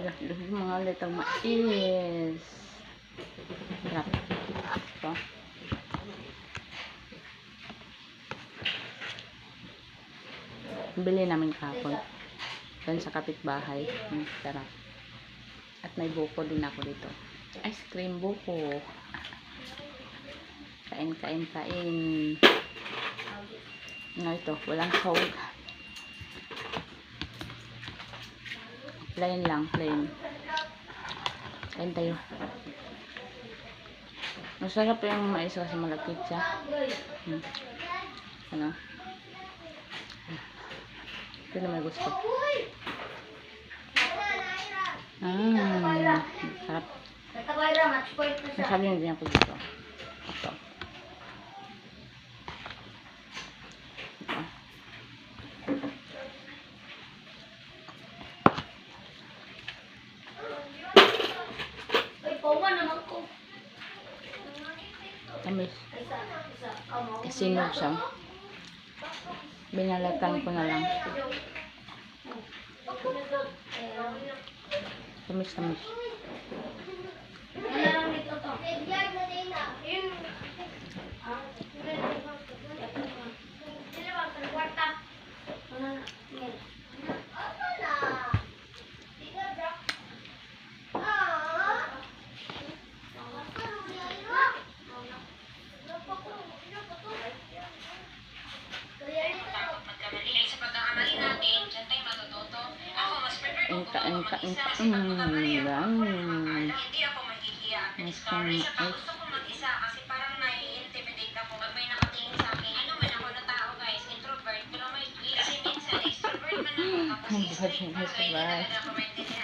Mga litang mais. Sarap. Ito. Bili namin kahapon. Doon sa kapitbahay. Sarap. At may buko din ako dito. Ice cream buko. Kain. Ito, walang salt. Plain lang, plain. Kain tayo. Masarap yung mais kasi malapit siya. Ano? Ito na may gusto. Sarap. Masabi na din ako dito. Ito. Tamis. Kasinog siya. Binalatan ko na lang. Tamis. Kain. Hindi ako mahihiya. Gusto ko mag-isa kasi parang nai-intimidate ako pag may nakatingin sa akin. Ano man ako na tao guys, introvert, pero may kasi minsan extrovert man ako. Tapos Bye.